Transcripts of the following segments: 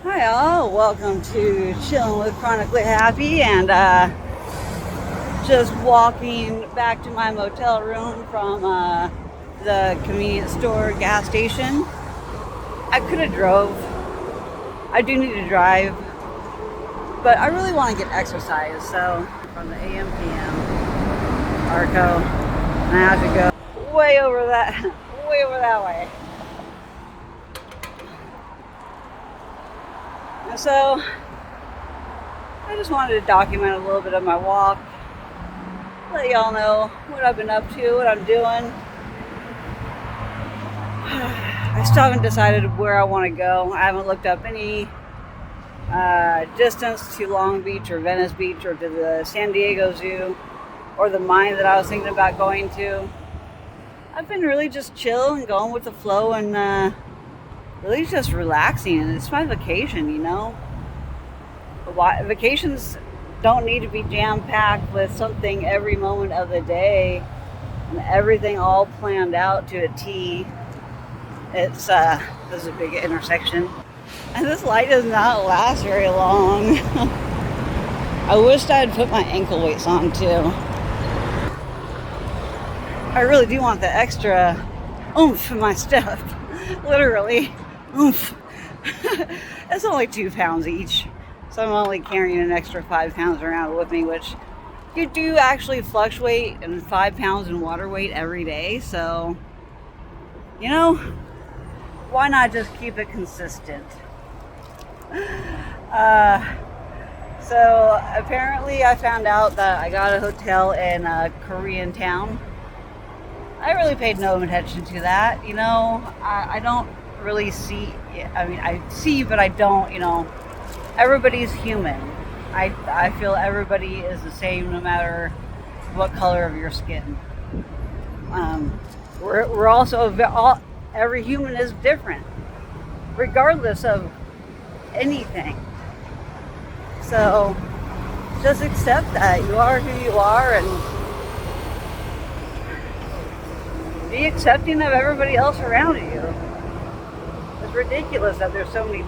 Hi all, welcome to Chillin with Chronically Happy, and just walking back to my motel room from the convenience store gas station. I could have drove. I do need to drive, but I really want to get exercise. So from the AM PM Arco, and I have to go way over that, way over that way. And so I just wanted to document a little bit of my walk, let y'all know what I've been up to, what I'm doing. I still haven't decided where I want to go. I haven't looked up any distance to Long Beach or Venice Beach or to the San Diego Zoo or the mine that I was thinking about going to. I've been really just chill and going with the flow and really just relaxing. And it's my vacation, you know. Vacations don't need to be jam-packed with something every moment of the day and everything all planned out to a T. This is a big intersection, and this light does not last very long. I wished I'd put my ankle weights on too. I really do want the extra oomph in my step. Literally, oomph. It's only 2 pounds each, so I'm only carrying an extra 5 pounds around with me, which you do actually fluctuate in 5 pounds in water weight every day. So, you know, why not just keep it consistent? So apparently I found out that I got a hotel in a Korean town. I really paid no attention to that. You know, I don't really see, I mean, I see, but I don't, you know, everybody's human. I feel everybody is the same no matter what color of your skin. We're also, every human is different, regardless of anything. So just accept that you are who you are and be accepting of everybody else around you. It's ridiculous that there's so many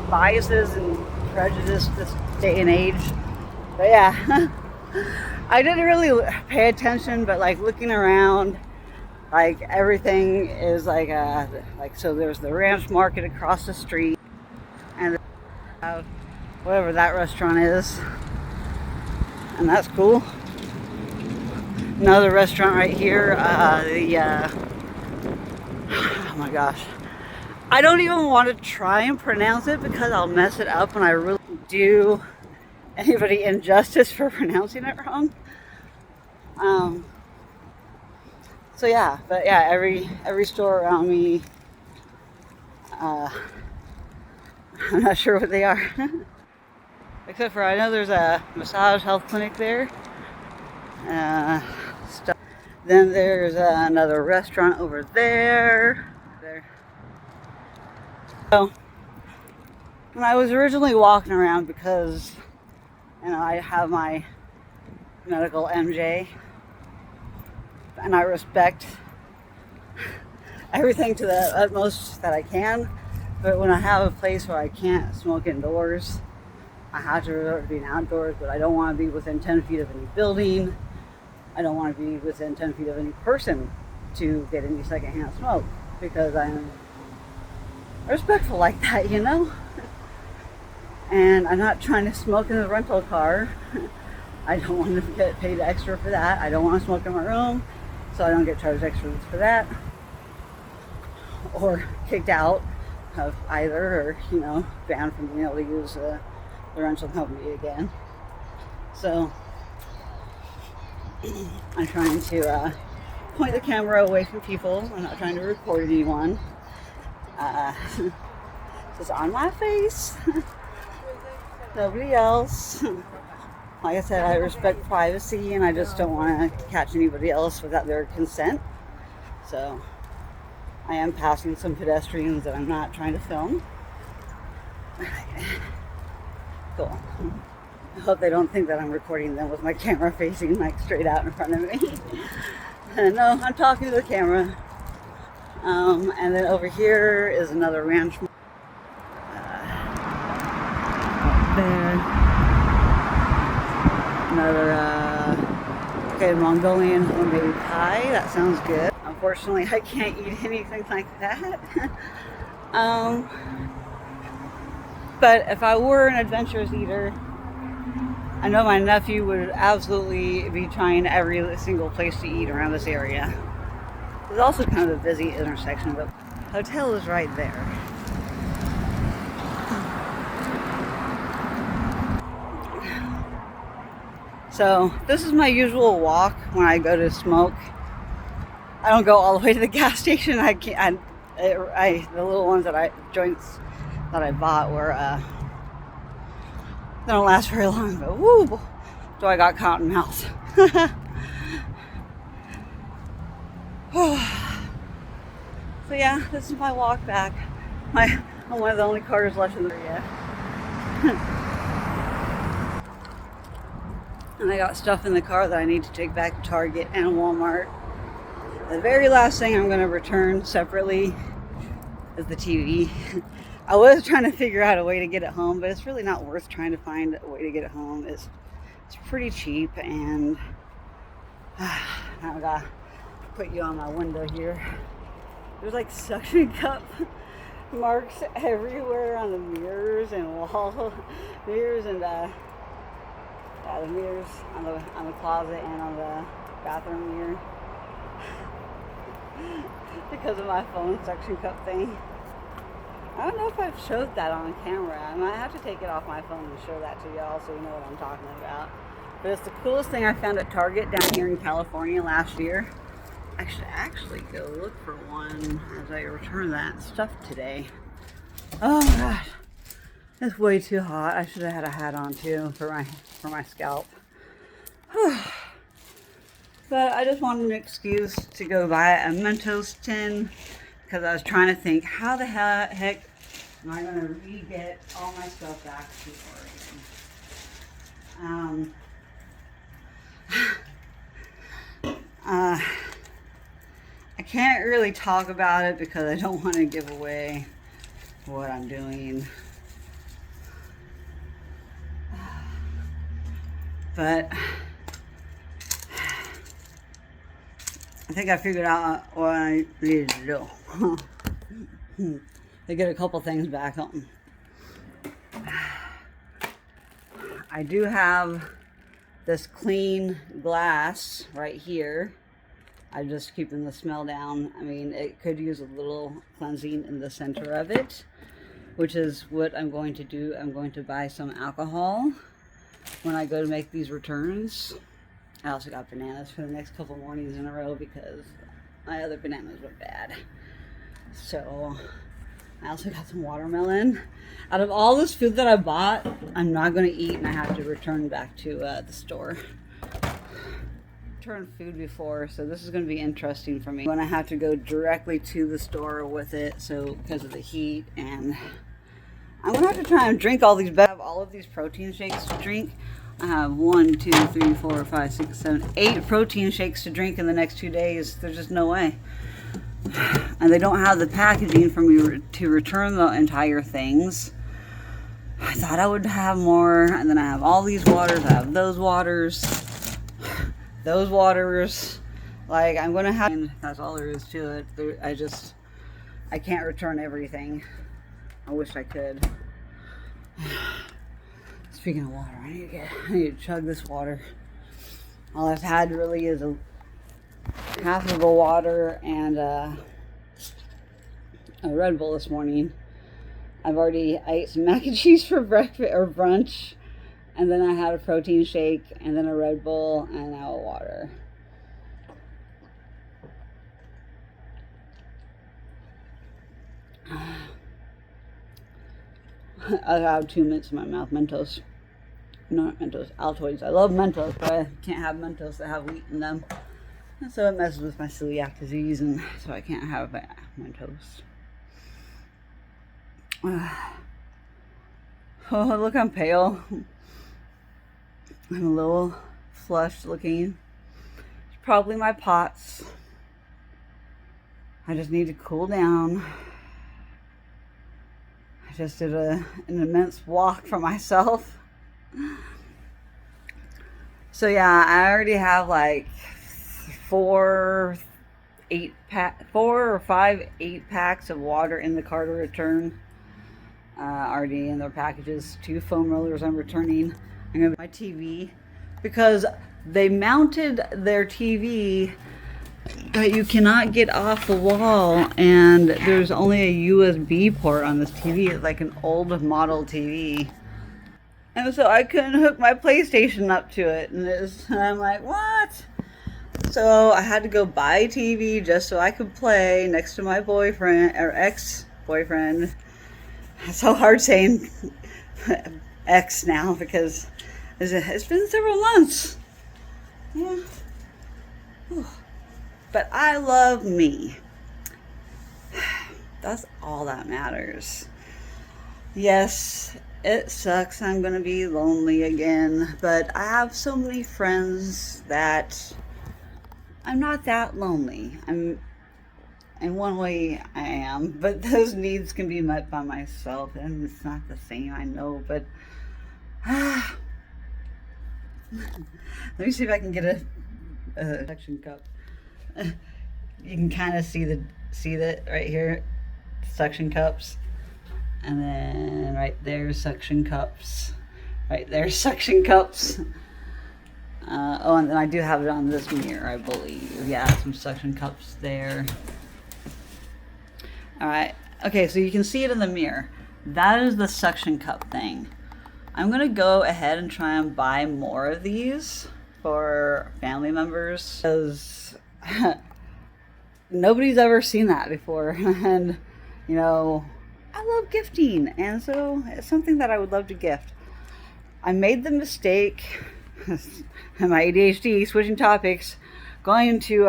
biases and prejudice this day and age. But yeah, I didn't really pay attention, but like looking around, like everything is like so there's the ranch market across the street, and whatever that restaurant is, and that's cool. Another restaurant right here, oh my gosh, I don't even want to try and pronounce it because I'll mess it up, and I really do anybody injustice for pronouncing it wrong. So yeah, but yeah, every store around me, I'm not sure what they are. Except for I know there's a massage health clinic there. Stuff. Then there's another restaurant over there. So when I was originally walking around, because you know I have my medical MJ, and I respect everything to the utmost that I can. But when I have a place where I can't smoke indoors, I have to resort to being outdoors. But I don't want to be within 10 feet of any building. I don't want to be within 10 feet of any person to get any secondhand smoke, because I'm respectful like that, you know? And I'm not trying to smoke in the rental car. I don't want to get paid extra for that. I don't want to smoke in my room, so I don't get charged extra for that. Or kicked out of either, or, you know, banned from being able to use the rental company again. So I'm trying to point the camera away from people. I'm not trying to record anyone. Just on my face. Nobody else. Like I said, I respect privacy, and I just don't want to catch anybody else without their consent. So I am passing some pedestrians that I'm not trying to film. Cool. I hope they don't think that I'm recording them with my camera facing like straight out in front of me. No, I'm talking to the camera. And then over here is another ranch. there. Another okay, Mongolian homemade pie. That sounds good. Unfortunately, I can't eat anything like that. But if I were an adventurous eater, I know my nephew would absolutely be trying every single place to eat around this area. It's also kind of a busy intersection, but the hotel is right there. So this is my usual walk when I go to smoke. I don't go all the way to the gas station. I can't. The little ones joints that I bought were they don't last very long. But woo, do I got cotton mouth. So yeah, this is my walk back. I'm one of the only cars left in the area. And I got stuff in the car that I need to take back to Target and Walmart. The very last thing I'm going to return separately is the TV. I was trying to figure out a way to get it home, but it's really not worth trying to find a way to get it home. It's pretty cheap, and I've got to put you on my window here. There's like suction cup marks everywhere on the mirrors and wall mirrors and the mirrors on the closet and on the bathroom mirror because of my phone suction cup thing. I don't know if I've showed that on camera. I might have to take it off my phone and show that to y'all so you know what I'm talking about. But it's the coolest thing I found at Target down here in California last year. I should actually go look for one as I return that stuff today. Oh gosh, it's way too hot. I should have had a hat on too for my scalp. But I just wanted an excuse to go buy a Mentos tin because I was trying to think, how the heck am I going to re-get all my stuff back to Oregon? I can't really talk about it because I don't want to give away what I'm doing. But I think I figured out what I needed to do. To get a couple things back on. I do have this clean glass right here. I'm just keeping the smell down. I mean, it could use a little cleansing in the center of it, which is what I'm going to do. I'm going to buy some alcohol when I go to make these returns. I also got bananas for the next couple mornings in a row because my other bananas were bad. So I also got some watermelon. Out of all this food that I bought, I'm not going to eat and I have to return back to the store. Returned food before, so this is going to be interesting for me when I have to go directly to the store with it, so because of the heat. And I'm going to have to try and drink all these. I have all of these protein shakes to drink. I have 1, 2, 3, 4, 5, 6, 7, 8 protein shakes to drink in the next 2 days. There's just no way. And they don't have the packaging for me to return the entire things. I thought I would have more, and then I have all these waters. I have those waters. Those waters. Like, I'm going to have... And that's all there is to it. I can't return everything. I wish I could. Speaking of water, I need to chug this water. All I've had really is half of a water and a Red Bull this morning. I ate some mac and cheese for breakfast or brunch, and then I had a protein shake, and then a Red Bull, and now a water. I have 2 mints in my mouth. Mentos. Not Mentos, Altoids. I love Mentos, but I can't have Mentos that have wheat in them. And so it messes with my celiac disease, and so I can't have Mentos. Oh, look, I'm pale. I'm a little flushed looking. It's probably my POTS. I just need to cool down. I just did an immense walk for myself. So yeah, I already have like 4 or 5 8-packs of water in the car to return. Already in their packages. 2 foam rollers I'm returning. I'm gonna my TV because they mounted their TV that you cannot get off the wall, and there's only a USB port on this TV. It's like an old model TV. And so I couldn't hook my PlayStation up to it. And I'm like, what? So I had to go buy a TV just so I could play next to my boyfriend, or ex-boyfriend. It's so hard saying ex now because it's been several months. Yeah. Whew. But I love me. That's all that matters. Yes, it sucks. I'm going to be lonely again. But I have so many friends that I'm not that lonely. In one way I am. But those needs can be met by myself. And it's not the same, I know. But let me see if I can get a suction cup. You can kind of see that right here, suction cups, and then right there, suction cups, right there, suction cups. Oh, and then I do have it on this mirror, I believe. Yeah, some suction cups there. All right, okay, so you can see it in the mirror. That is the suction cup thing. I'm gonna go ahead and try and buy more of these for family members because nobody's ever seen that before. And you know, I love gifting, and so it's something that I would love to gift. I made the mistake my ADHD, switching topics, going to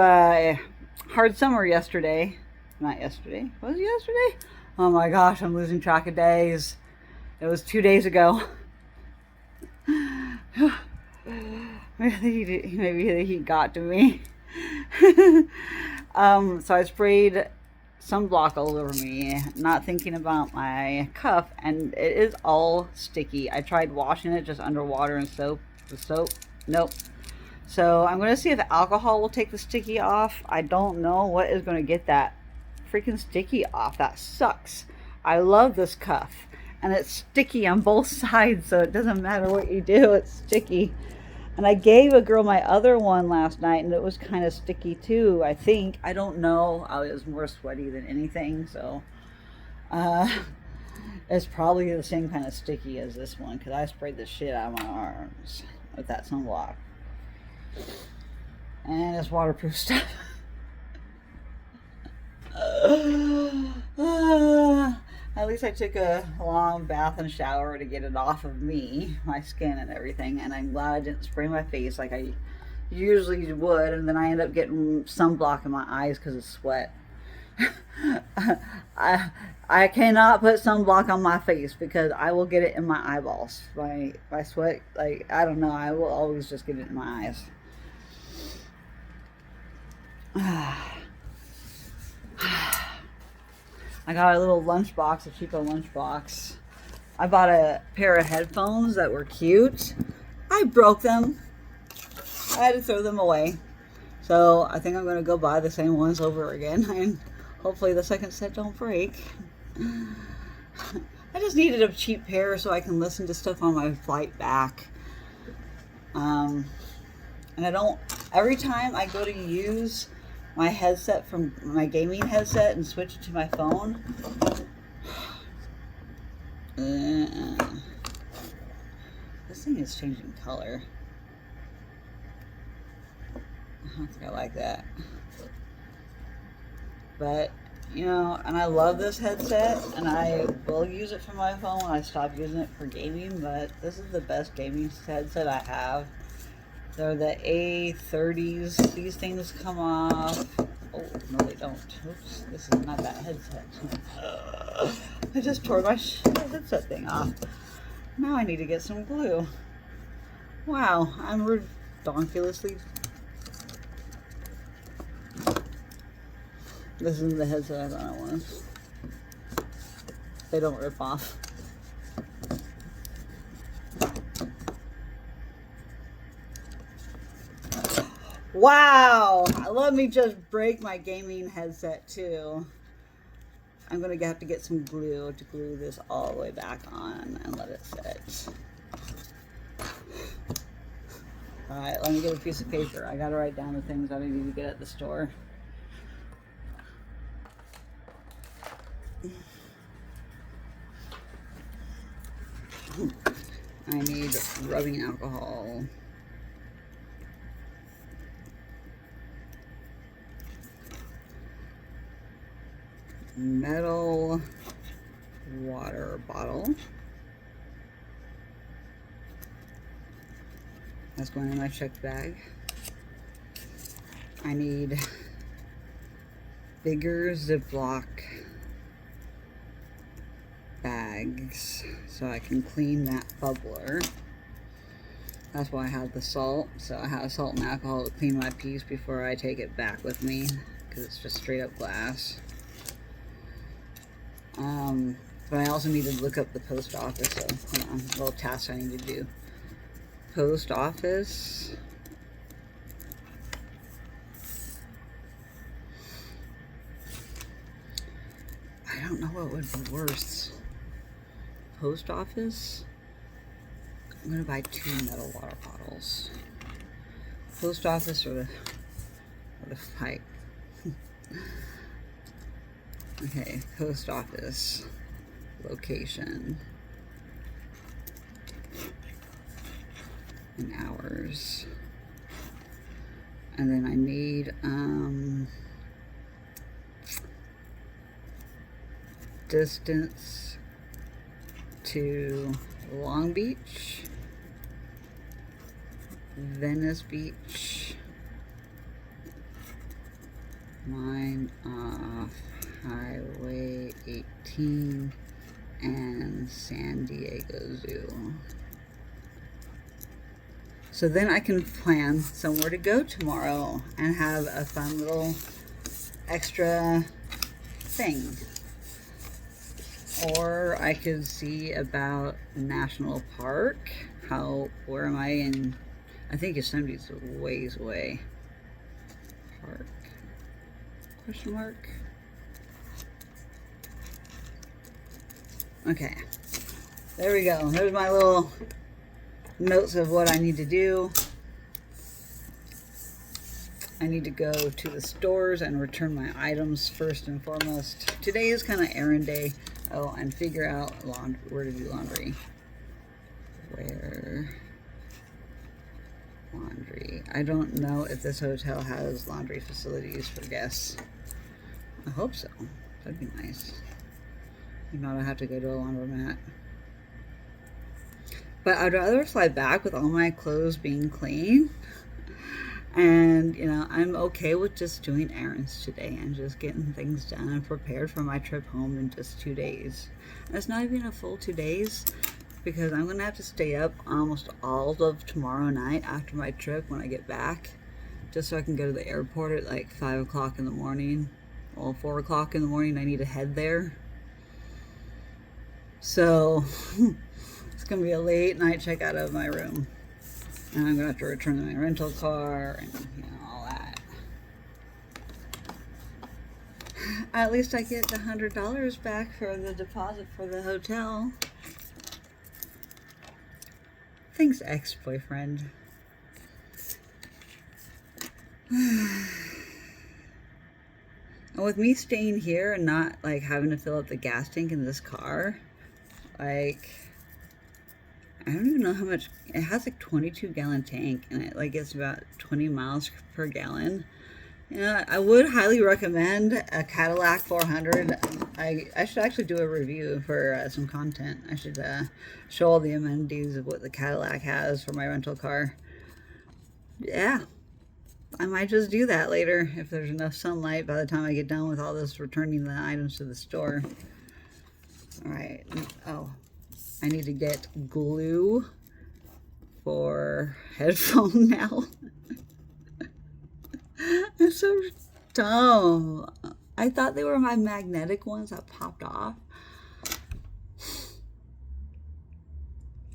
hard summer yesterday. Not yesterday, was it yesterday? Oh my gosh, I'm losing track of days. It was 2 days ago. Maybe he got to me. So I sprayed sunblock all over me, not thinking about my cuff, and it is all sticky. I tried washing it just under water and soap. The soap, nope. So I'm going to see if alcohol will take the sticky off. I don't know what is going to get that freaking sticky off. That sucks. I love this cuff, and it's sticky on both sides, so it doesn't matter what you do, it's sticky. And I gave a girl my other one last night, and it was kind of sticky too, I think. I don't know. I was more sweaty than anything, so it's probably the same kind of sticky as this one, because I sprayed the shit out of my arms with that sunblock. And it's waterproof stuff. At least I took a long bath and shower to get it off of me, my skin and everything, and I'm glad I didn't spray my face like I usually would, and then I end up getting sunblock in my eyes because of sweat. I cannot put sunblock on my face because I will get it in my eyeballs. My sweat, like, I don't know, I will always just get it in my eyes. I got a little lunchbox, a cheapo lunchbox. I bought a pair of headphones that were cute. I broke them. I had to throw them away. So I think I'm going to go buy the same ones over again. And hopefully the second set don't break. I just needed a cheap pair so I can listen to stuff on my flight back. And I don't, every time I go to use my headset from my gaming headset and switch it to my phone. This thing is changing color. I don't think I like that. But, you know, and I love this headset, and I will use it for my phone when I stop using it for gaming, but this is the best gaming headset I have. They're the A30s. These things come off. Oh, no they don't. Oops, this is not that headset. I just tore my headset thing off. Now I need to get some glue. Wow, I'm redonkulously... This is the headset I thought it was. they don't rip off. Wow! Let me just break my gaming headset too. I'm gonna have to get some glue to glue this all the way back on and let it sit. Alright, let me get a piece of paper. I gotta write down the things that I need to get at the store. I need rubbing alcohol. Metal water bottle. That's going in my check bag. I need bigger Ziploc bags so I can clean that bubbler. That's why I have the salt. So I have salt and alcohol to clean my piece before I take it back with me, because it's just straight up glass. But I also need to look up the post office, so hold on, a little task I need to do. Post office. I don't know what would be worse. Post office. I'm gonna buy 2 metal water bottles. Post office or the fight. Okay, post office location and hours. And then I need distance to Long Beach, Venice Beach, Mine off Highway 18, and San Diego Zoo. So then I can plan somewhere to go tomorrow and have a fun little extra thing. Or I could see about the national park. Where am I in? I think Yosemite's a ways away. Park? Question mark? Okay, there we go. There's my little notes of what I need to do. I need to go to the stores and return my items first and foremost. Today is kind of errand day. Oh, and figure out where to do laundry. Where laundry. I don't know if this hotel has laundry facilities for guests. I hope so. That'd be nice. If not, I have to go to a laundromat. But I'd rather fly back with all my clothes being clean. And, you know, I'm okay with just doing errands today and just getting things done and prepared for my trip home in just 2 days. And it's not even a full 2 days, because I'm going to have to stay up almost all of tomorrow night after my trip when I get back, just so I can go to the airport at like 5 o'clock in the morning. Well, 4 o'clock in the morning, I need to head there. So it's going to be a late night check out of my room. And I'm going to have to return my rental car and, you know, all that. At least I get the $100 back for the deposit for the hotel. Thanks, ex-boyfriend. And with me staying here and not, like, having to fill up the gas tank in this car, like, I don't even know how much. It has like 22-gallon tank, and it like gets about 20 miles per gallon. You know, I would highly recommend a Cadillac 400. I should actually do a review for some content. I should show all the amenities of what the Cadillac has for my rental car. Yeah, I might just do that later if there's enough sunlight by the time I get done with all this returning the items to the store. All right. Oh, I need to get glue for headphone now. I'm so dumb. I thought they were my magnetic ones that popped off.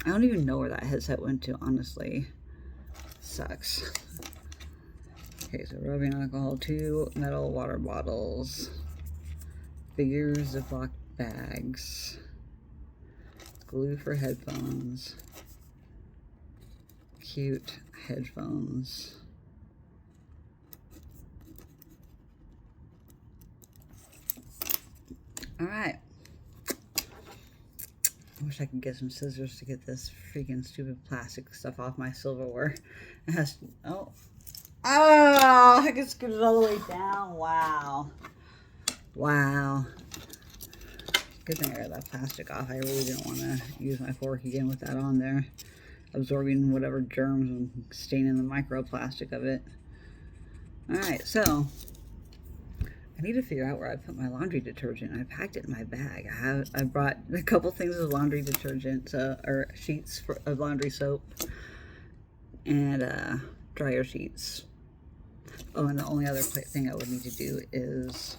I don't even know where that headset went to, honestly. Sucks. Okay, so rubbing alcohol, 2 metal water bottles, figures of Ziploc bags, glue for headphones, cute headphones. All right. I wish I could get some scissors to get this freaking stupid plastic stuff off my silverware. It has, oh, I can scoot it all the way down. Wow. Wow. Good thing I got that plastic off. I really didn't want to use my fork again with that on there, absorbing whatever germs and staining the microplastic of it. All right, so I need to figure out where I put my laundry detergent. I packed it in my bag. I brought a couple things of laundry detergent, or sheets of laundry soap, and dryer sheets. Oh, and the only other thing I would need to do is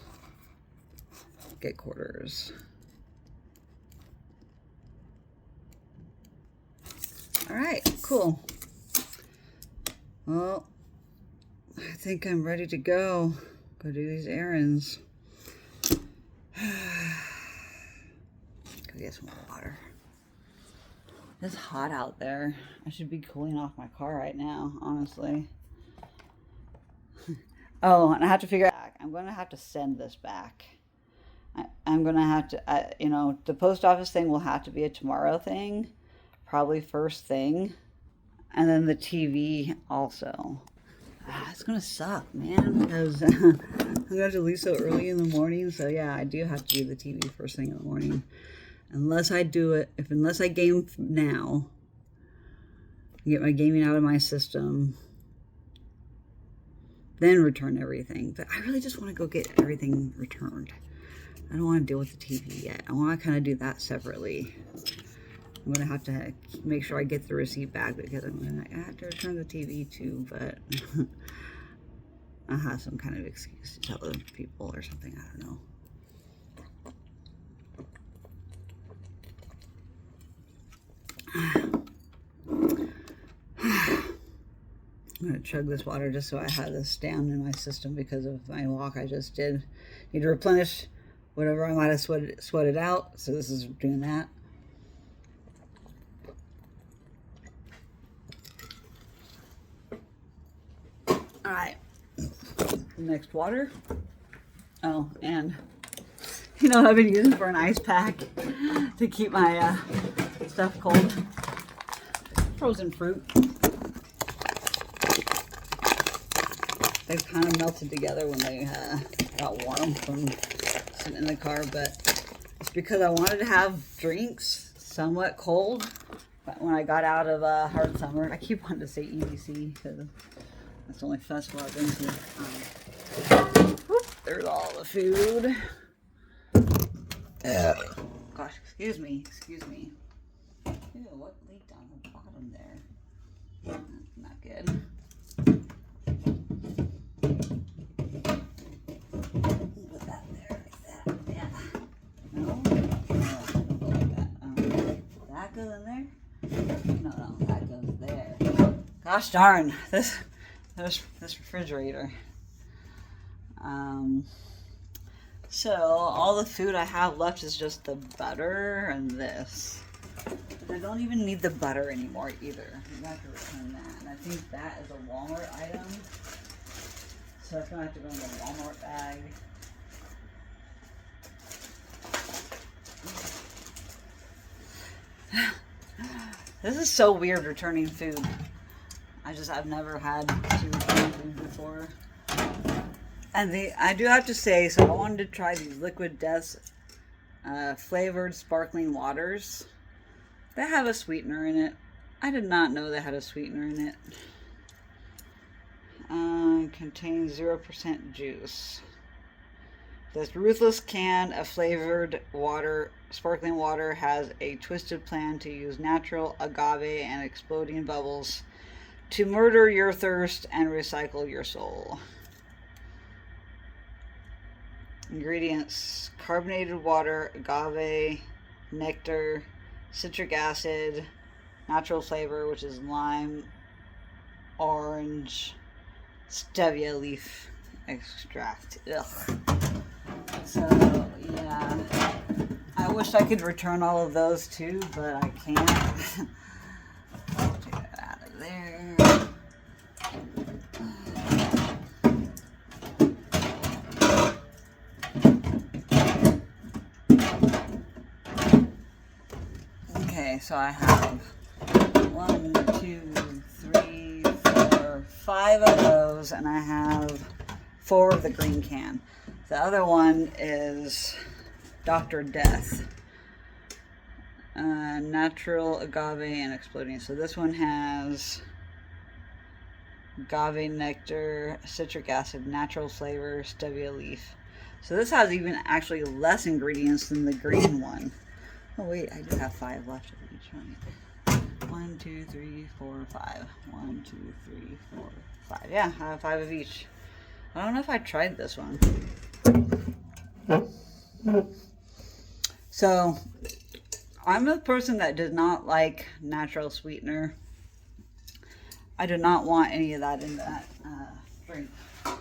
get quarters. All right, cool. Well, I think I'm ready to go do these errands. Go get some water. It's hot out there. I should be cooling off my car right now, honestly. Oh, and I have to figure out, I'm going to have to send this back. I'm going to have to, you know, the post office thing will have to be a tomorrow thing, probably first thing. And then the TV also. It's going to suck, man, because I'm going to have to leave so early in the morning. So, yeah, I do have to do the TV first thing in the morning. Unless I do it, unless I game now, get my gaming out of my system, then return everything. But I really just want to go get everything returned. I don't want to deal with the TV yet. I want to kind of do that separately. I'm going to have to make sure I get the receipt back because I'm going to have to return the TV too, but I'll have some kind of excuse to tell the people or something. I don't know. I'm going to chug this water just so I have this down in my system because of my walk I just did. Need to replenish whatever I might have sweated out, so this is doing that. Alright, next water. Oh, and you know what I've been using for an ice pack to keep my stuff cold? Frozen fruit. They kind of melted together when they got warm from sitting in the car, but it's because I wanted to have drinks somewhat cold. But when I got out of hard summer, I keep wanting to say EDC because that's the only festival I've been to. Whoop, there's all the food. Gosh, excuse me. Ew, what leaked on the bottom there? Not good. Put that there, like that. Yeah. No? Don't go like that. That goes in there? No, that goes there. Gosh darn, this refrigerator. So all the food I have left is just the butter and this. I don't even need the butter anymore either. I'm gonna have to return that. And I think that is a Walmart item. So that's gonna have to go in the Walmart bag. This is so weird returning food. I've never had to return food before. And I do have to say, so I wanted to try these Liquid Death flavored sparkling waters. They have a sweetener in it. I did not know they had a sweetener in it. Contains 0% juice. This Ruthless can of flavored sparkling water has a twisted plan to use natural agave and exploding bubbles to murder your thirst and recycle your soul. Ingredients: carbonated water, agave, nectar, citric acid, natural flavor, which is lime, orange, stevia leaf extract. Ugh. So, yeah. I wish I could return all of those too, but I can't. I'll take it out of there. Okay, so I have 1, 2, 3, 4, 5 of those, and I have 4 of the green can. The other one is Dr. Death. Natural agave and exploding. So this one has agave nectar, citric acid, natural flavor, stevia leaf. So this has even actually less ingredients than the green one. Oh wait, I do have 5 left of each one. 1, 2, 3, 4, 5. 1, 2, 3, 4, 5. Yeah, I have 5 of each. I don't know if I tried this one. So, I'm a person that does not like natural sweetener. I do not want any of that in that drink. I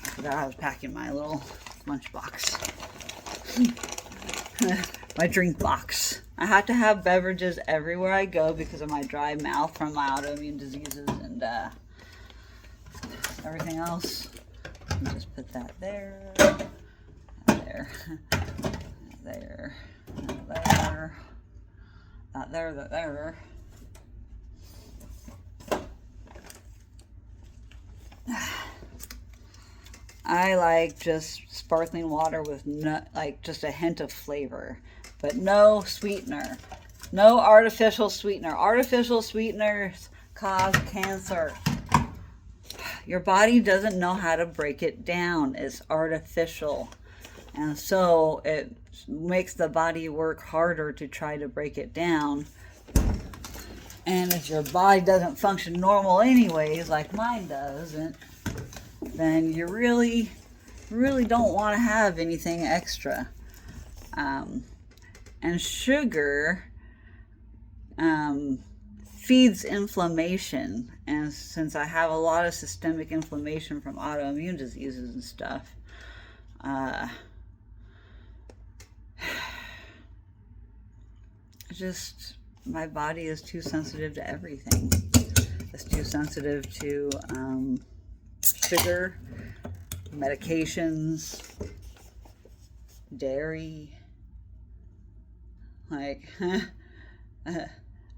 forgot I was packing my little lunch box. My drink box. I have to have beverages everywhere I go because of my dry mouth from my autoimmune diseases and everything else. I'll just put that there, there, there, there, that there, that there. I like just sparkling water with like just a hint of flavor, but no sweetener, no artificial sweetener. Artificial sweeteners cause cancer. Your body doesn't know how to break it down. It's artificial, and so it makes the body work harder to try to break it down. And if your body doesn't function normal anyways, like mine doesn't, then you really don't want to have anything extra. And sugar feeds inflammation. And since I have a lot of systemic inflammation from autoimmune diseases and stuff, just my body is too sensitive to everything. It's too sensitive to sugar, medications, dairy. Like,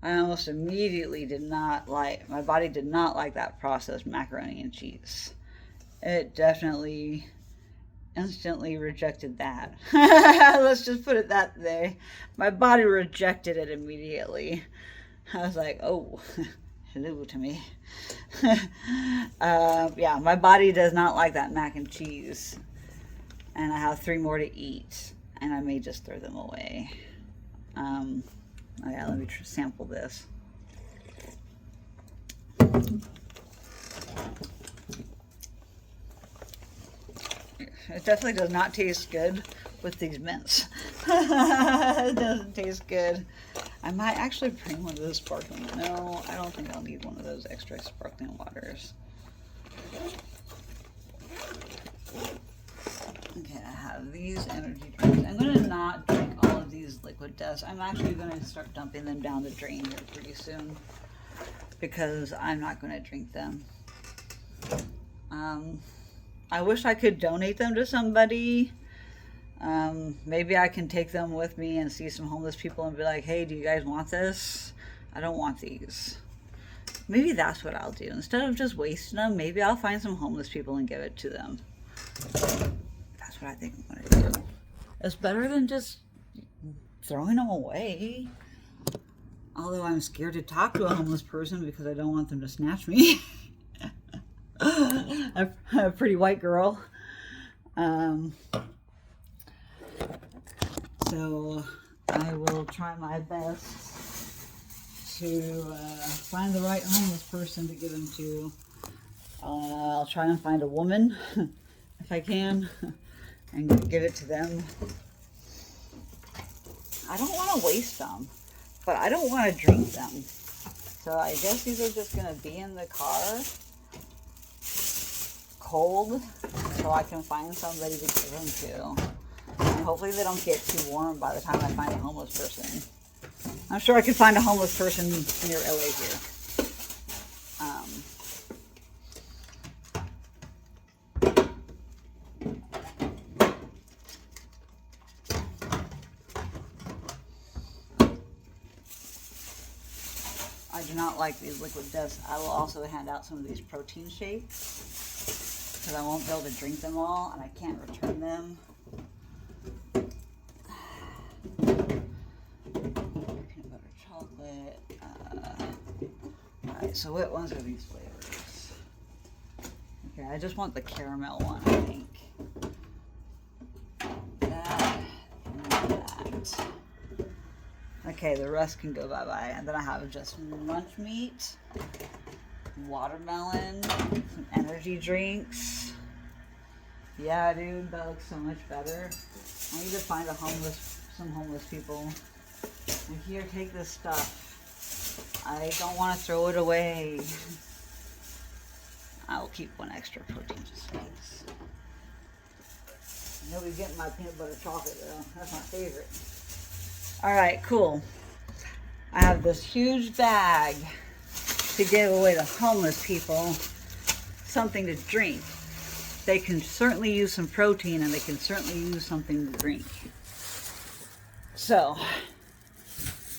I almost immediately my body did not like that processed macaroni and cheese. It definitely instantly rejected that. Let's just put it that way. My body rejected it immediately. I was like, oh, hello to me. Yeah, my body does not like that mac and cheese. And I have 3 more to eat. And I may just throw them away. Okay, let me sample this. It definitely does not taste good with these mints. It doesn't taste good. I might actually bring one of those sparkling. No, I don't think I'll need one of those extra sparkling waters. Okay, I have these energy drinks. I'm going to not drink all of these liquid deaths. I'm actually going to start dumping them down the drain here pretty soon because I'm not going to drink them. I wish I could donate them to somebody. Maybe I can take them with me and see some homeless people and be like, hey, do you guys want this? I don't want these. Maybe that's what I'll do. Instead of just wasting them, maybe I'll find some homeless people and give it to them. That's what I think I'm going to do. It's better than just throwing them away. Although I'm scared to talk to a homeless person because I don't want them to snatch me. a pretty white girl. So I will try my best to find the right homeless person to give them to. I'll try and find a woman if I can and give it to them. I don't want to waste them. but I don't want to drink them. So I guess these are just going to be in the car, cold, so I can find somebody to give them to. And hopefully they don't get too warm by the time I find a homeless person. I'm sure I could find a homeless person near LA here. I do not like these liquid deaths. I will also hand out some of these protein shakes because I won't be able to drink them all and I can't return them. Peanut butter chocolate. Alright, so what ones are these flavors? Okay, I just want the caramel one, I think. That and that. Okay, the rest can go bye-bye. And then I have just lunch meat, watermelon, some energy drinks. Yeah, dude, that looks so much better. I need to find some homeless people. And here, take this stuff. I don't want to throw it away. I will keep one extra protein just in case. Nobody's getting my peanut butter chocolate though. That's my favorite. Alright, cool. I have this huge bag to give away to homeless people. Something to drink. They can certainly use some protein and they can certainly use something to drink. So,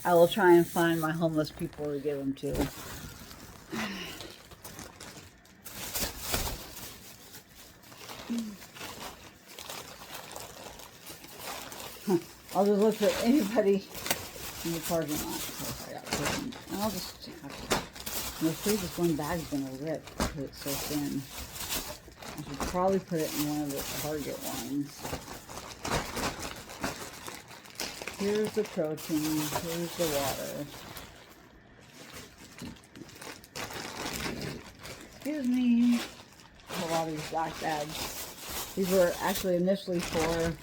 I will try and find my homeless people to give them to. I'll just look for anybody in the parking lot. And I'll just have to. I'm afraid this one bag's gonna rip because it's so thin. I should probably put it in one of the Target ones. Here's the protein. Here's the water. Excuse me. A lot of these black bags. These were actually initially for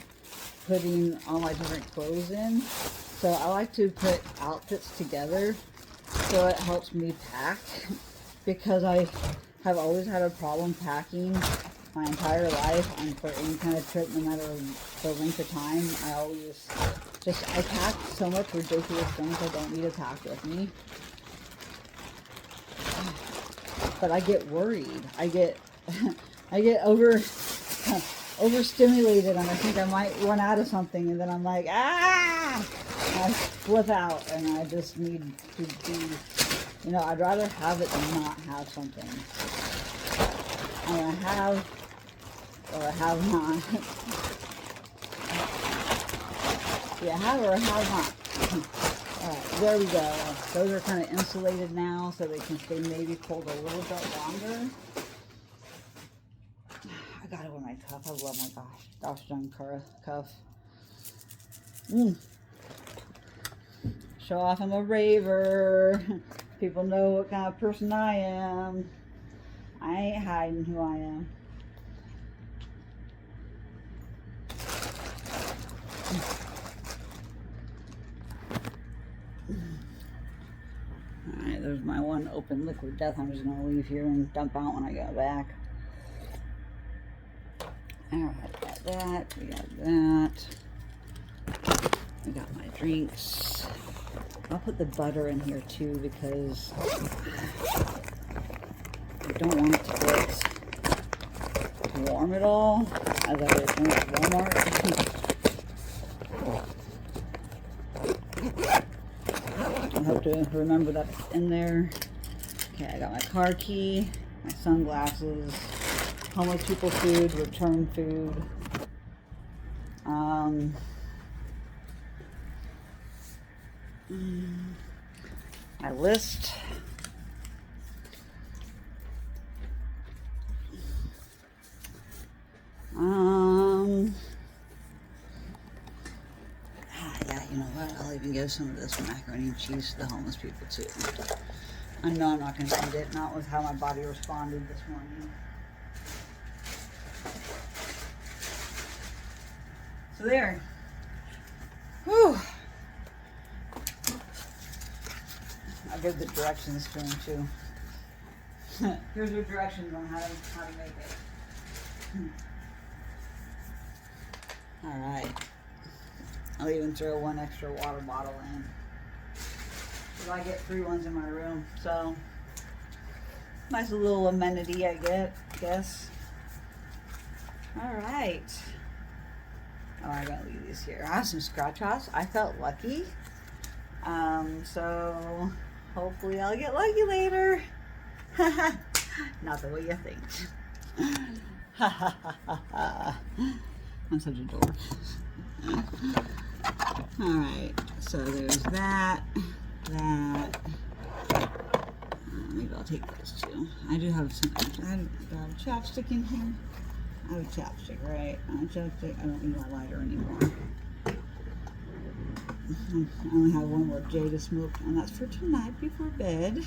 putting all my different clothes in. So I like to put outfits together so it helps me pack because I have always had a problem packing my entire life and for any kind of trip, no matter the length of time. I always I pack so much ridiculous things I don't need to pack with me. But I get worried. I get overstimulated and I think I might run out of something and then I'm like, I flip out and I just need to be, I'd rather have it than not have something. And I have, or I have not. Yeah, have or have not. Alright, there we go. Those are kind of insulated now so they can stay maybe cold a little bit longer. I gotta wear my cuff. I love my gosh darn cuff. Show off I'm a raver. People know what kind of person I am. I ain't hiding who I am. Alright, there's my one open liquid death. I'm just gonna leave here and dump out when I get back. Alright, got that, we got that. We got my drinks. I'll put the butter in here too because I don't want it to get warm at all as I was going to Walmart. I hope to remember that it's in there. Okay, I got my car key, my sunglasses, homeless people food, return food. My list. Yeah, you know what? I'll even give some of this macaroni and cheese to the homeless people too. I know I'm not going to eat it, not with how my body responded this morning. So there. Whew. I'll give the directions to him too. Here's your directions on how to make it. All right. I'll even throw one extra water bottle in. So I get 3 ones in my room. So nice little amenity I guess. All right. Oh, I'm gonna leave these here. I have some scratch offs. I felt lucky. So hopefully I'll get lucky later. Not the way you think. I'm such a dork. Alright, so there's that. Maybe I'll take those two. I do have some. I have chapstick in here. I have a chapstick, right? I don't need my lighter anymore. I only have one more J to smoke, and that's for tonight before bed.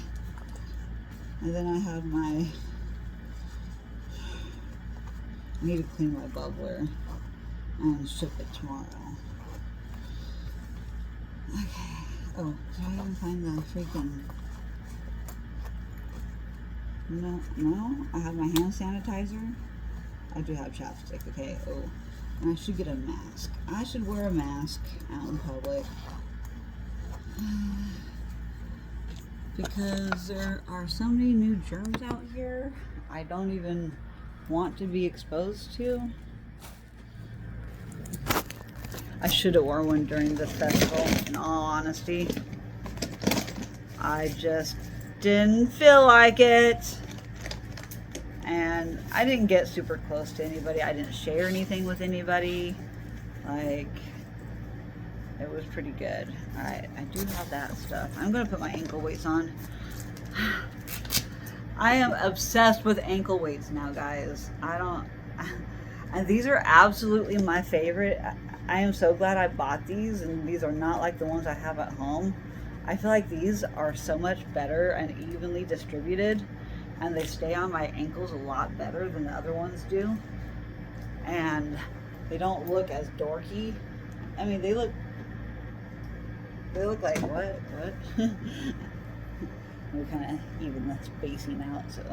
And then I have my. I need to clean my bubbler and ship it tomorrow. Okay. Oh, did I even find the freaking... No, I have my hand sanitizer. I do have chapstick, okay. Oh, and I should get a mask. I should wear a mask out in public. Because there are so many new germs out here I don't even want to be exposed to. I should have worn one during this festival, in all honesty. I just didn't feel like it. And I didn't get super close to anybody. I didn't share anything with anybody. Like, it was pretty good. Alright, I do have that stuff. I'm going to put my ankle weights on. I am obsessed with ankle weights now, guys. And these are absolutely my favorite. I am so glad I bought these, and these are not like the ones I have at home. I feel like these are so much better and evenly distributed, and they stay on my ankles a lot better than the other ones do. And they don't look as dorky. I mean, they look like what? We're kind of even the spacing out, so.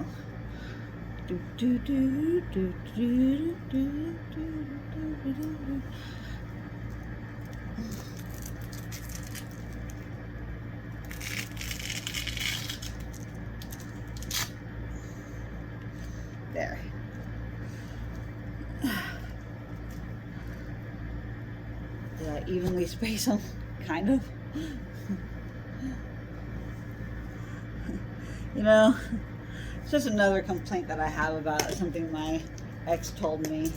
There. Did I evenly space them? Kind of. You know, it's just another complaint that I have about something my ex told me.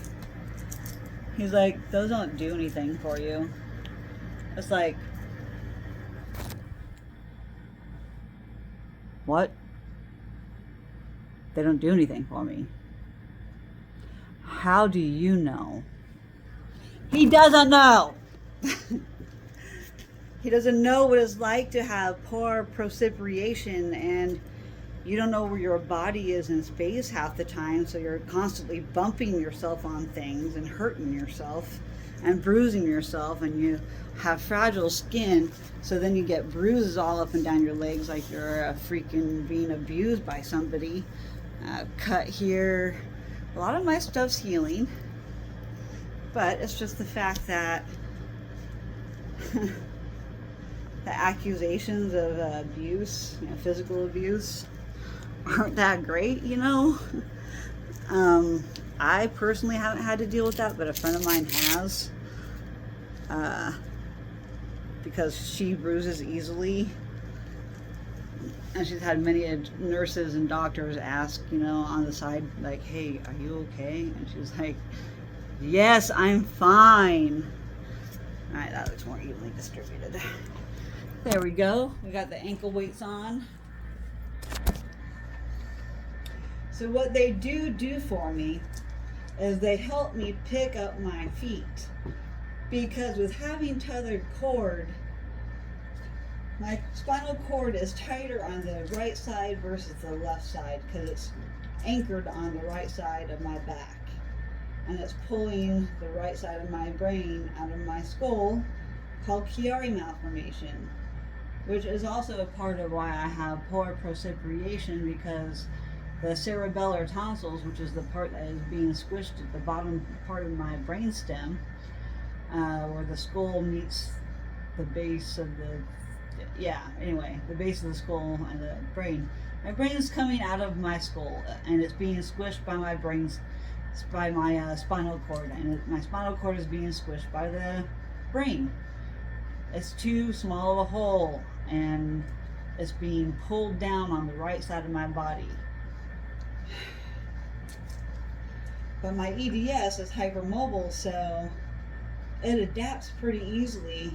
He's like, those don't do anything for you. It's like, what? They don't do anything for me. How do you know? He doesn't know. He doesn't know what it's like to have poor precipitation, and you don't know where your body is in space half the time, so you're constantly bumping yourself on things and hurting yourself and bruising yourself, and you have fragile skin, so then you get bruises all up and down your legs like you're freaking being abused by somebody. Cut here. A lot of my stuff's healing, but it's just the fact that the accusations of abuse, physical abuse, aren't that great, I personally haven't had to deal with that, but a friend of mine has, because she bruises easily, and she's had many nurses and doctors ask, on the side, like, hey, are you okay? And she's like, yes, I'm fine. All right, that looks more evenly distributed. There we go. We got the ankle weights on. So what they do for me is they help me pick up my feet, because with having tethered cord, my spinal cord is tighter on the right side versus the left side, because it's anchored on the right side of my back, and it's pulling the right side of my brain out of my skull, called Chiari malformation. which is also a part of why I have poor precipitation, because the cerebellar tonsils, which is the part that is being squished at the bottom part of my brainstem, where the skull meets the base of the, the base of the skull and the brain. My brain is coming out of my skull, and it's being squished by my spinal cord, and my spinal cord is being squished by the brain. It's too small of a hole, and it's being pulled down on the right side of my body. But my EDS is hypermobile, so it adapts pretty easily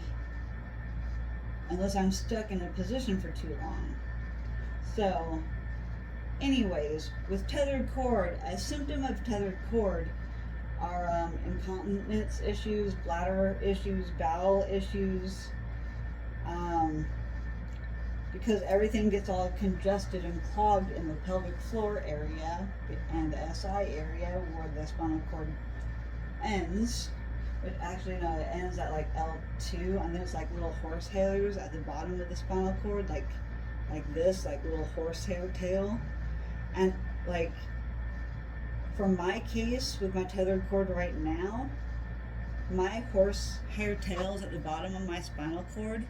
unless I'm stuck in a position for too long. So, anyways, with tethered cord, a symptom of tethered cord are incontinence issues, bladder issues, bowel issues, because everything gets all congested and clogged in the pelvic floor area and the SI area where the spinal cord ends. But actually, no, it ends at like L2, and there's like little horsehairs at the bottom of the spinal cord, like this, like little horsehair tail. And like, for my case with my tethered cord right now, my horsehair tails at the bottom of my spinal cord,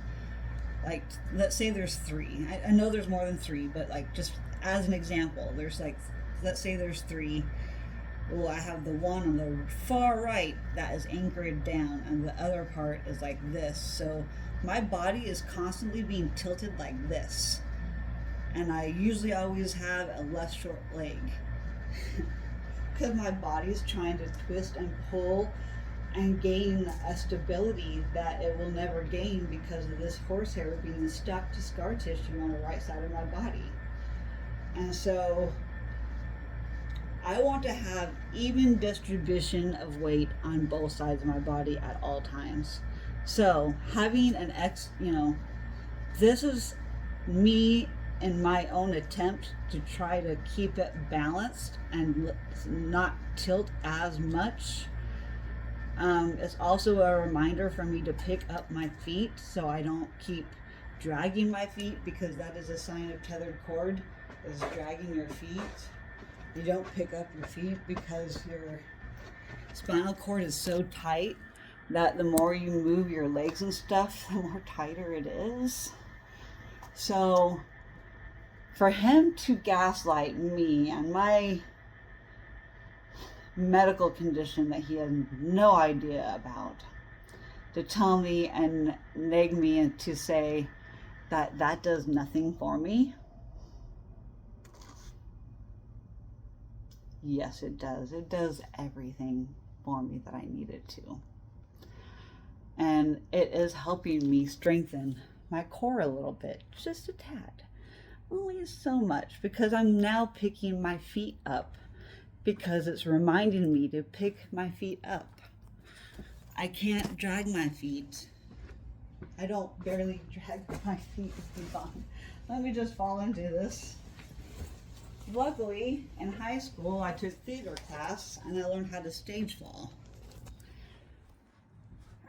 like, let's say there's 3. I know there's more than 3, but like, just as an example, there's like, let's say there's 3. Well, I have the one on the far right that is anchored down, and the other part is like this. So my body is constantly being tilted like this. And I usually always have a left short leg. Because my body is trying to twist and pull and gain a stability that it will never gain because of this horsehair being stuck to scar tissue on the right side of my body. And so I want to have even distribution of weight on both sides of my body at all times. So having an this is me in my own attempt to try to keep it balanced and not tilt as much. It's also a reminder for me to pick up my feet so I don't keep dragging my feet, because that is a sign of tethered cord, is dragging your feet. You don't pick up your feet because your spinal cord is so tight that the more you move your legs and stuff, the more tighter it is. So for him to gaslight me and my medical condition that he has no idea about, to tell me and nag me and to say that that does nothing for me. Yes, it does. It does everything for me that I need it to. And it is helping me strengthen my core a little bit, just a tad. Only so much, because I'm now picking my feet up, because it's reminding me to pick my feet up. I can't drag my feet. I don't barely drag my feet. Let me just fall into this. Luckily, in high school, I took theater class and I learned how to stage fall.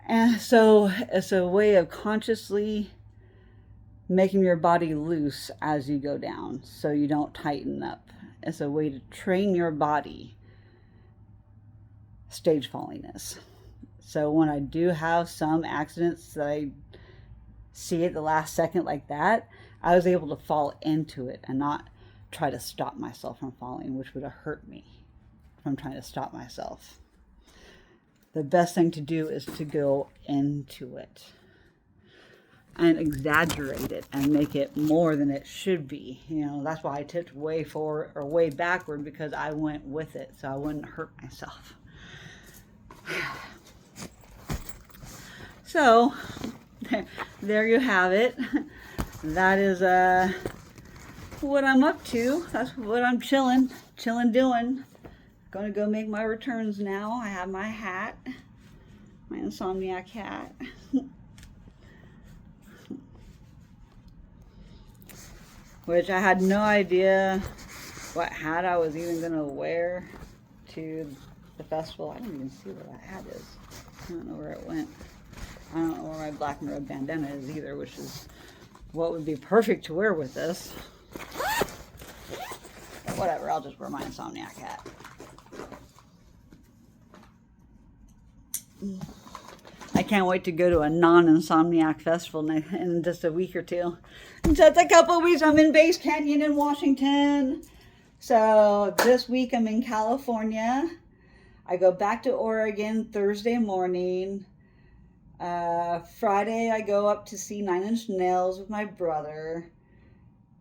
And so it's a way of consciously making your body loose as you go down so you don't tighten up. It's a way to train your body. Stage falling is. So when I do have some accidents that I see at the last second like that, I was able to fall into it and not try to stop myself from falling, which would have hurt me from trying to stop myself. The best thing to do is to go into it and exaggerate it and make it more than it should be. You know, that's why I tipped way forward or way backward, because I went with it so I wouldn't hurt myself. So there you have it. That is what I'm up to. That's what I'm chilling doing. Gonna go make my returns now. I have my hat, my insomniac hat. Which I had no idea what hat I was even gonna wear to the festival. I don't even see where that hat is. I don't know where it went. I don't know where my black and red bandana is either, which is what would be perfect to wear with this. But whatever, I'll just wear my Insomniac hat. I can't wait to go to a non-Insomniac festival in just a week or two. In just a couple of weeks, I'm in Base Canyon in Washington. So this week I'm in California. I go back to Oregon Thursday morning. Friday I go up to see Nine Inch Nails with my brother.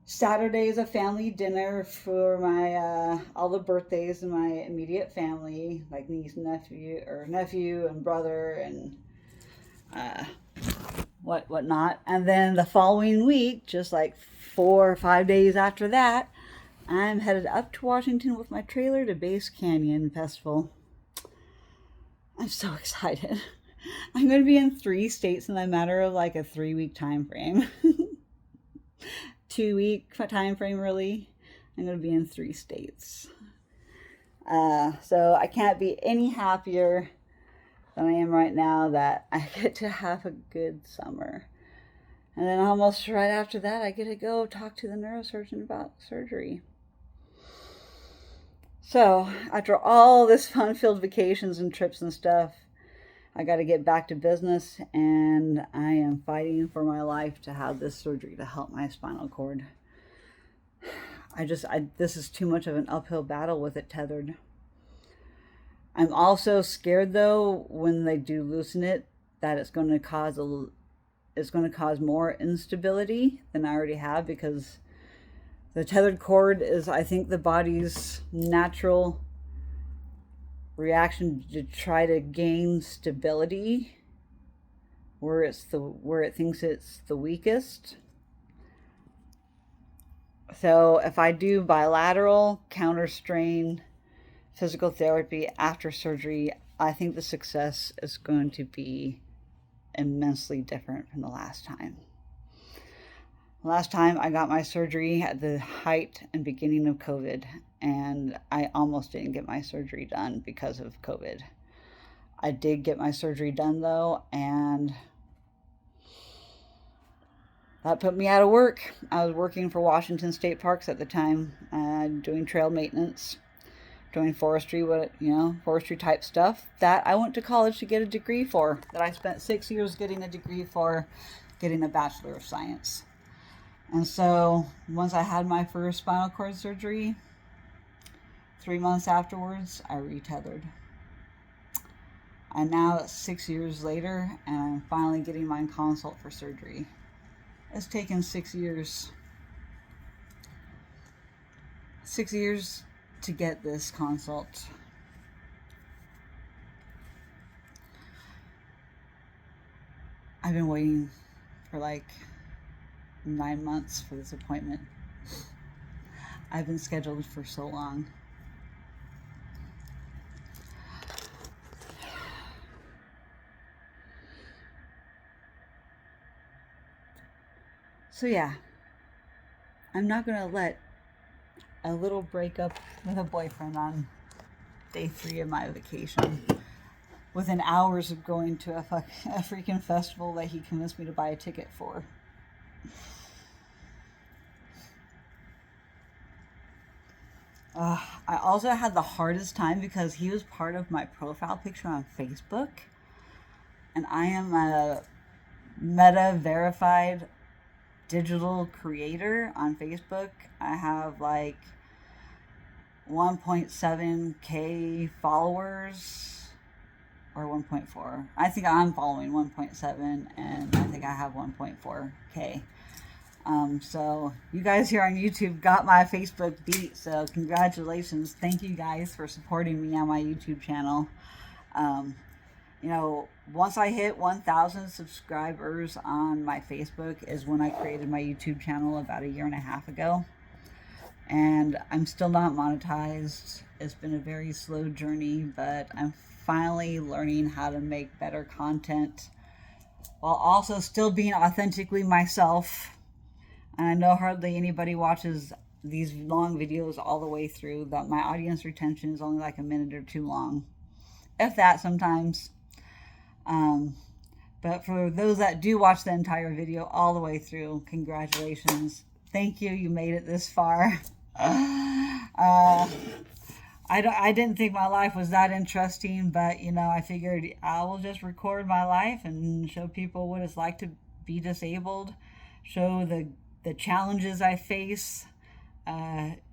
Saturday is a family dinner for my all the birthdays in my immediate family, like niece, nephew and brother and whatnot. And then the following week, just like 4 or 5 days after that, I'm headed up to Washington with my trailer to Base Canyon Festival. I'm so excited. I'm going to be in 3 states in a matter of like a 3-week time frame. 2-week time frame, really. I'm going to be in 3 states. So I can't be any happier than I am right now that I get to have a good summer. And then almost right after that, I get to go talk to the neurosurgeon about surgery. So after all this fun-filled vacations and trips and stuff, I got to get back to business, and I am fighting for my life to have this surgery to help my spinal cord. This is too much of an uphill battle with it tethered. I'm also scared though, when they do loosen it, that it's going to cause more instability than I already have, because the tethered cord is, I think, the body's natural reaction to try to gain stability where it thinks it's the weakest. So if I do bilateral counter strain physical therapy after surgery, I think the success is going to be immensely different from the last time. Last time I got my surgery at the height and beginning of COVID, and I almost didn't get my surgery done because of COVID. I did get my surgery done though, and that put me out of work. I was working for Washington State Parks at the time, doing trail maintenance, doing forestry type stuff that I went to college to get a degree for, that I spent 6 years getting a degree for, getting a Bachelor of Science. And so once I had my first spinal cord surgery, 3 months afterwards, I retethered. And now it's 6 years later, and I'm finally getting my consult for surgery. It's taken 6 years. 6 years to get this consult. I've been waiting for like 9 months for this appointment. I've been scheduled for so long. So yeah, I'm not gonna let a little breakup with a boyfriend on day 3 of my vacation, within hours of going to a freaking festival that he convinced me to buy a ticket for. I also had the hardest time because he was part of my profile picture on Facebook, and I am a Meta verified digital creator on Facebook. I have like 1.7k followers, or 1.4. I think I'm following 1.7, and I think I have 1.4k. So you guys here on YouTube got my Facebook beat, so congratulations. Thank you guys for supporting me on my YouTube channel. Once I hit 1,000 subscribers on my Facebook is when I created my YouTube channel about 1.5 years ago. And I'm still not monetized. It's been a very slow journey, but I'm finally learning how to make better content while also still being authentically myself. And I know hardly anybody watches these long videos all the way through, that my audience retention is only like a minute or 2 long, if that sometimes. But for those that do watch the entire video all the way through, congratulations. Thank you. You made it this far. I didn't think my life was that interesting, but, you know, I figured I will just record my life and show people what it's like to be disabled, show the challenges I face,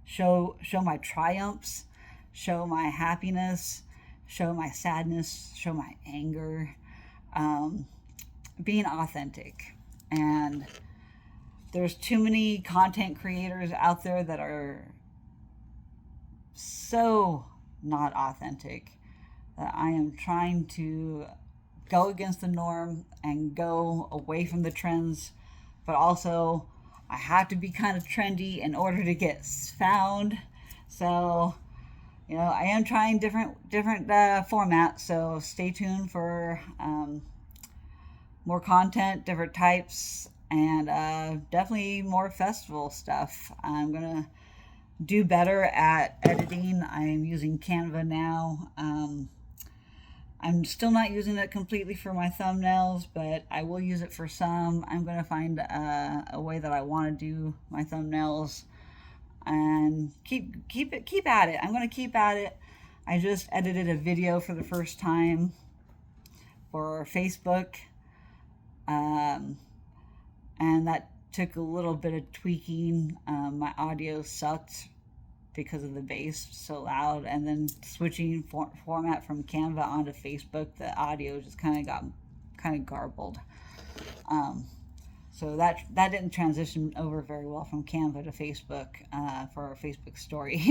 show my triumphs, show my happiness, show my sadness, show my anger, being authentic. And there's too many content creators out there that are so not authentic that I am trying to go against the norm and go away from the trends, but also I have to be kind of trendy in order to get found. So, you know, I am trying different formats, so stay tuned for more content, different types, and definitely more festival stuff. I'm gonna do better at editing. I'm using Canva now. I'm still not using it completely for my thumbnails, but I will use it for some. I'm gonna find a way that I want to do my thumbnails, and keep at it. I'm gonna keep at it. I just edited a video for the first time for Facebook, and that took a little bit of tweaking. My audio sucked because of the bass so loud, and then switching format from Canva onto Facebook, the audio just kind of got garbled. So that didn't transition over very well from Canva to Facebook for our Facebook story.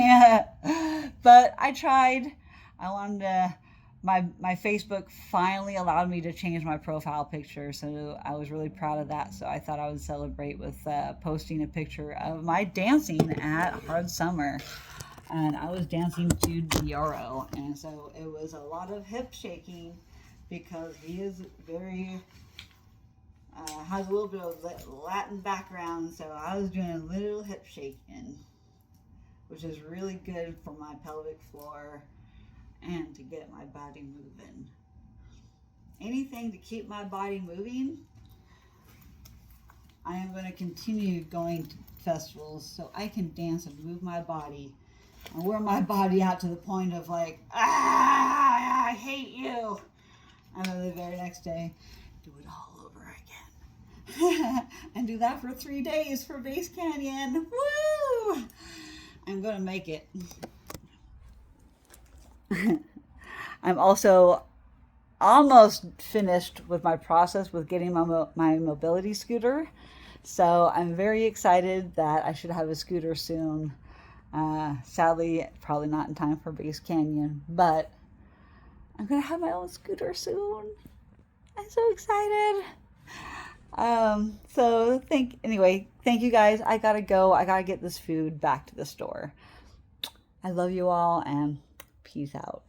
But I tried. I wanted to. My Facebook finally allowed me to change my profile picture, so I was really proud of that. So I thought I would celebrate with posting a picture of my dancing at Hard Summer, and I was dancing to Dioro, and so it was a lot of hip shaking because he is very has a little bit of Latin background, so I was doing a little hip shaking, which is really good for my pelvic floor and to get my body moving. Anything to keep my body moving. I am going to continue going to festivals so I can dance and move my body and wear my body out to the point of like, I hate you. And then the very next day, do it all over again. And do that for 3 days for Base Canyon. Woo! I'm going to make it. I'm also almost finished with my process with getting my mobility scooter. So I'm very excited that I should have a scooter soon. Sadly, probably not in time for Base Canyon, but I'm going to have my own scooter soon. I'm so excited. Anyway, thank you guys. I gotta go. I gotta get this food back to the store. I love you all, and peace out.